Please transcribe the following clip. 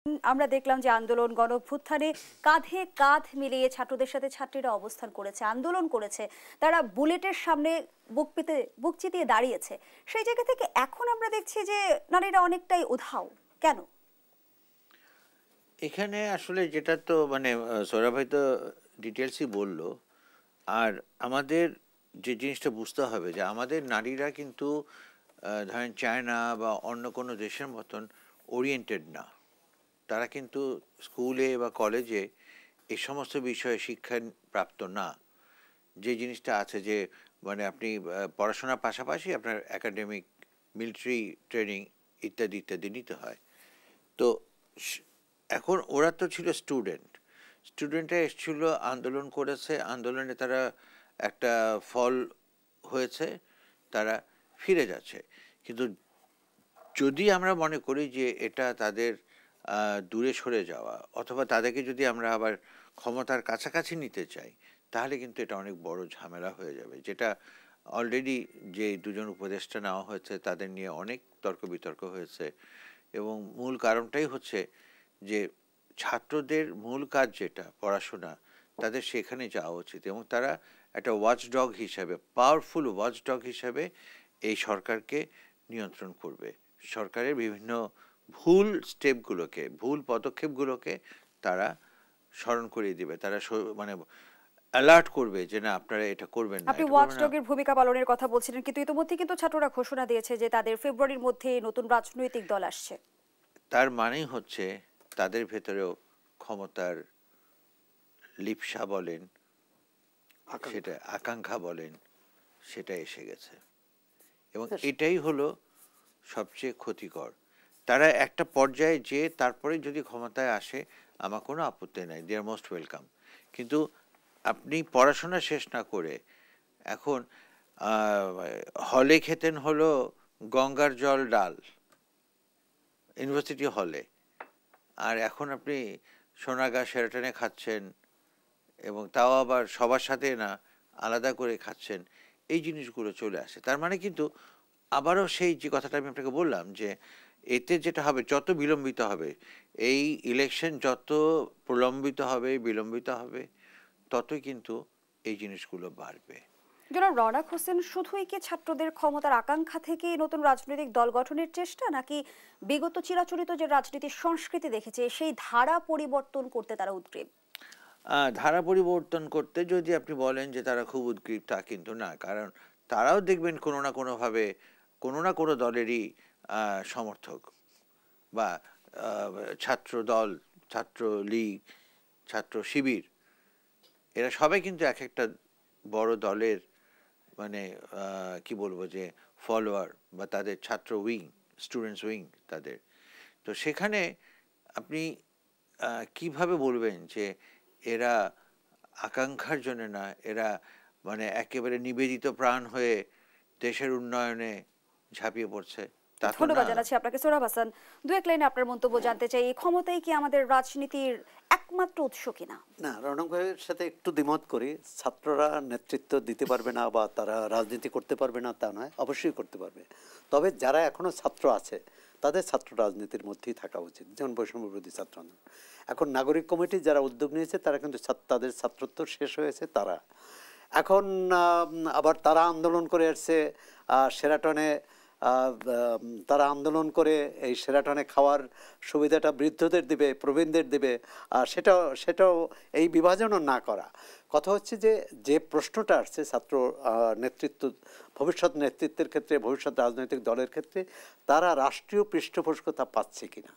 আমরা দেখলাম যে আন্দোলন গণঅভ্যুত্থানে কাঁধে কাঁধ মিলিয়ে ছাত্রদের সাথে ছাত্রীরা অবস্থান করেছে, আন্দোলন করেছে, তারা বুলেটের সামনে বুক চিতিয়ে দাঁড়িয়েছে। সেই জায়গা থেকে এখন আমরা দেখছি যে নারীরা অনেকটাই উধাও। কেন? এখানে আসলে যেটা তো মানে সৌরভ ভাই তো ডিটেলসই বললো। আর আমাদের যে জিনিসটা বুঝতে হবে যে আমাদের নারীরা কিন্তু ধরেন চায়না বা অন্য কোনো দেশের মতন ওরিয়েন্টেড না। তারা কিন্তু স্কুলে বা কলেজে এই সমস্ত বিষয়ে শিক্ষা প্রাপ্ত না। যে জিনিসটা আছে যে মানে আপনি পড়াশোনার পাশাপাশি আপনার একাডেমিক, মিলিটারি ট্রেনিং ইত্যাদি ইত্যাদি নিতে হয়। তো এখন ওরা তো ছিল স্টুডেন্টরা এসেছিল, আন্দোলন করেছে, আন্দোলনে তারা একটা ফল হয়েছে, তারা ফিরে যাচ্ছে। কিন্তু যদি আমরা মনে করি যে এটা তাদের দূরে সরে যাওয়া, অথবা তাদেরকে যদি আমরা আবার ক্ষমতার কাছাকাছি নিতে চাই, তাহলে কিন্তু এটা অনেক বড় ঝামেলা হয়ে যাবে। যেটা অলরেডি যে দুজন উপদেষ্টা নেওয়া হয়েছে তাদের নিয়ে অনেক তর্ক বিতর্ক হয়েছে, এবং মূল কারণটাই হচ্ছে যে ছাত্রদের মূল কাজ যেটা পড়াশোনা, তাদের সেখানে যাওয়া উচিত, এবং তারা একটা ওয়াচডগ হিসাবে, পাওয়ারফুল ওয়াচডগ হিসাবে এই সরকারকে নিয়ন্ত্রণ করবে। সরকারের বিভিন্ন ভুল স্টেপগুলোকে, ভুল পদক্ষেপগুলোকে তারা স্মরণ করিয়ে দিবে, তারা মানে অ্যালার্ট করবে যে না আপনারা এটা করবেন না। আপনি ওয়াচডগের ভূমিকা পালনের কথা বলছিলেন, কিন্তু ইতিমধ্যে কিন্তু ছাত্ররা ঘোষণা দিয়েছে যে তাদের ফেব্রুয়ারির মধ্যে নতুন রাজনৈতিক দল আসছে। তার মানেই হচ্ছে তাদের ভেতরেও ক্ষমতার লিপ্সা বলেন, সেটা আকাঙ্ক্ষা বলেন, সেটা এসে গেছে, এবং এটাই হলো সবচেয়ে ক্ষতিকর। তারা একটা পর্যায়ে যে তারপরে যদি ক্ষমতায় আসে আমার কোনো আপত্তি নাই, দে আর মোস্ট ওয়েলকাম। কিন্তু আপনি পড়াশোনা শেষ না করে এখন হলে খেতেন হলো গঙ্গার জল ডাল ইউনিভার্সিটি হলে, আর এখন আপনি সোনাগা শেরাটনে খাচ্ছেন, এবং তাও আবার সবার সাথে না, আলাদা করে খাচ্ছেন। এই জিনিসগুলো চলে আসে। তার মানে কিন্তু আবারও সেই যে কথাটা আমি আপনাকে বললাম যে এতে যেটা হবে, যত বিলম্বিত হবে এই ইলেকশন, যত প্রলম্বিত হবে, বিলম্বিত হবে, ততই কিন্তু এই জিনিসগুলো বাড়বে। জনাব রওনাক হোসেন, শুধুই কি ছাত্রদের ক্ষমতার আকাঙ্ক্ষা থেকে নতুন রাজনৈতিক দল গঠনের চেষ্টা, নাকি বিগত চিরাচরিত যে রাজনীতির সংস্কৃতি দেখেছে সেই ধারা পরিবর্তন করতে তারা উদ্গ্রীব? ধারা পরিবর্তন করতে যদি আপনি বলেন যে তারা খুব উদ্গ্রীব, তা কিন্তু না। কারণ তারাও দেখবেন কোনো না কোনোভাবে কোনো না কোনো দলেরই সমর্থক, বা ছাত্র দল, ছাত্র লীগ, ছাত্র শিবির, এরা সবাই কিন্তু এক একটা বড় দলের মানে কি বলবো যে ফলোয়ার, বা তাদের ছাত্র উইং, স্টুডেন্টস উইং তাদের। তো সেখানে আপনি কিভাবে বলবেন যে এরা আকাঙ্ক্ষার জন্য না, এরা মানে একেবারে নিবেদিত প্রাণ হয়ে দেশের উন্নয়নে ঝাঁপিয়ে পড়ছে? তা তো ধন্যবাদ না। জানাচ্ছি আপনাকে। সোহরাব হাসান, দু এক লাইনে আপনার মন্তব্য জানতে চাই। এই ক্ষমতাই কি আমাদের রাজনীতির একমাত্র উৎস কিনা? না, রণক ভাইয়ের সাথে একটু দ্বিমত করি। ছাত্ররা নেতৃত্ব দিতে পারবে না বা তারা রাজনীতি করতে পারবে না তা নয়, অবশ্যই করতে পারবে। তবে যারা এখনো ছাত্র আছে তাদের ছাত্র রাজনীতির মধ্যেই থাকা উচিত, যেমন বৈষম্য বিরোধী ছাত্র আন্দোলন। এখন নাগরিক কমিটি যারা উদ্যোগ নিয়েছে তারা কিন্তু তাদের ছাত্রত্ব শেষ হয়েছে। তারা এখন আবার তারা আন্দোলন করে আসছে শেরাটনে। তারা আন্দোলন করে এই শেরাটনে খাওয়ার সুবিধাটা বৃদ্ধদের দিবে, প্রবীণদের দিবে, আর সেটাও এই বিভাজনও না করা। কথা হচ্ছে যে যে প্রশ্নটা আসছে ছাত্র নেতৃত্ব, ভবিষ্যৎ নেতৃত্বের ক্ষেত্রে, ভবিষ্যৎ রাজনৈতিক দলের ক্ষেত্রে তারা রাষ্ট্রীয় পৃষ্ঠপোষকতা পাচ্ছে কিনা।